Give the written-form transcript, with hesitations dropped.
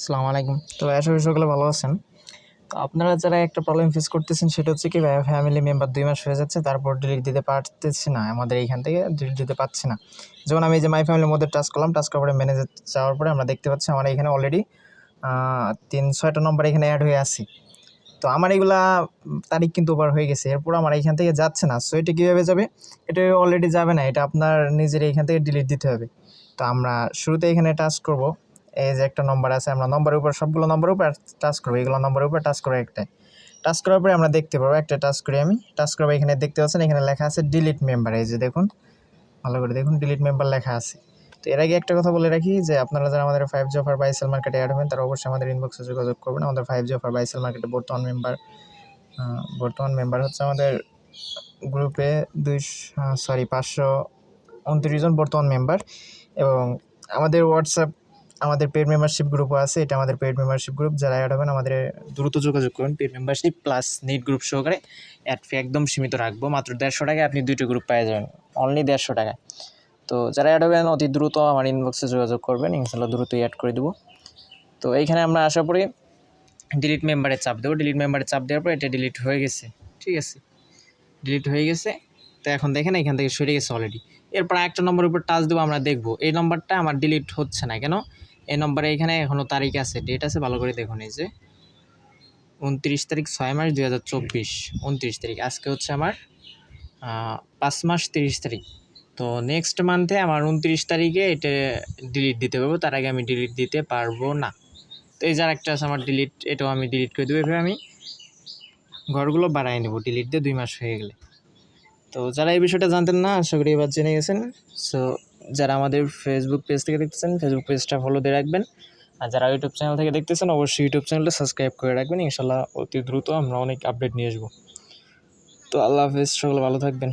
আসসালামু আলাইকুম। তো আশা করি সকলে ভালো আছেন। তো আপনারা যারা একটা প্রবলেম ফেস করতেছেন সেটা হচ্ছে কি ফ্যামিলি মেম্বার ২ মাস হয়ে যাচ্ছে তারপর ডিলিট দিতে পারতেছি না। আমাদের এইখান থেকে ডিলিট দিতে পারছি না। যেমন আমি এই যে মাই ফ্যামিলির মধ্যে টাচ করলাম, টাচ করার পরে ম্যানেজে যাওয়ার পরে আমরা দেখতে পাচ্ছি আমার এখানে অলরেডি ৩-৬টা নম্বর এখানে এড হয়ে আছে। তো আমার এগুলা তারিখ কিন্তু ওভার হয়ে গেছে। এরপর আমার এইখান থেকে যাচ্ছে না। সো এটা কীভাবে যাবে? এটা অলরেডি যাবে না। এটা আপনার নিজের এইখান থেকে ডিলিট দিতে হবে। তো আমরা শুরুতে এখানে টাচ করব। এই যে একটা নম্বর আছে, আমরা নম্বরের উপর সবগুলো নম্বরের উপর টাচ করবো। এগুলো নম্বরের উপর টাচ করবো একটাই। টাচ করার পরে আমরা দেখতে পারবো, একটা টাচ করি আমি। টাচ করবো, এখানে দেখতে পাচ্ছেন এখানে লেখা আছে ডিলিট মেম্বার। এই যে দেখুন, ভালো করে দেখুন, ডিলিট মেম্বার লেখা আছে। তো এর আগে একটা কথা বলে রাখি যে আপনারা যারা আমাদের 5G অফার বাই সেল মার্কেটে অ্যাড হবেন তারা অবশ্যই আমাদের ইনবক্সে যোগাযোগ করবেন। আমাদের 5G অফার বাই সেল মার্কেটে বর্তমান মেম্বার হচ্ছে আমাদের গ্রুপে 529 জন বর্তমান মেম্বার। এবং আমাদের আমাদের পেড মেম্বারশিপ গ্রুপও আছে। এটা আমাদের পেড মেম্বারশিপ গ্রুপ। যারা অ্যাড হবেন আমাদের দ্রুত যোগাযোগ করুন। Paid membership plus net group সহকারে অ্যাড ফি একদম সীমিত রাখবো। মাত্র 150 টাকায় আপনি 2টি গ্রুপ পেয়ে যাবেন, অনলি 150 টাকায়। তো যারা অ্যাড হবেন অতি দ্রুত আমার ইনবক্সে যোগাযোগ করবেন, ইনশাল্লাহ দ্রুতই অ্যাড করে দেবো। তো এইখানে আমরা আশা করি ডিলিট মেম্বারে চাপ দেবো। ডিলিট মেম্বারে চাপ দেওয়ার পর এটা ডিলিট হয়ে গেছে। ঠিক আছে, ডিলিট হয়ে গেছে। তো এখন দেখেন এখান থেকে সরে গেছে অলরেডি। এরপর একটা নম্বরের উপর টাচ দেবো, আমরা দেখবো এই নম্বরটা আমার ডিলিট হচ্ছে না কেন। এই নম্বরে এখানে এখনও তারিখ আছে, ডেট আছে, ভালো করে দেখুন। এই যে 29 তারিখ 6 মাস 2024, 29 তারিখ। আজকে হচ্ছে আমার 5 মাস 30 তারিখ। তো নেক্সট মান্থে আমার 29 তারিখে এটা ডিলিট দিতে পারবো, তার আগে আমি ডিলিট দিতে পারবো না। তো এই যার একটা আছে আমার ডিলিট, এটাও আমি ডিলিট করে দেবো। এভাবে আমি ঘরগুলো বাড়াই নেব ডিলিট দিয়ে 2 মাস হয়ে গেলে। তো যারা এই বিষয়টা জানতেন না, আশা করি এবার জেনে গেছেন। সো যারা আমাদের ফেসবুক পেজ থেকে দেখতেছেন, ফেসবুক পেজটা ফলো দিয়ে রাখবেন। আর যারা ইউটিউব চ্যানেল থেকে দেখতেছেন, অবশ্যই ইউটিউব চ্যানেলটা সাবস্ক্রাইব করে রাখবেন। ইনশাল্লাহ অতি দ্রুত আমরা অনেক আপডেট নিয়ে আসবো। তো আল্লাহ হাফেজ, সকলে ভালো থাকবেন।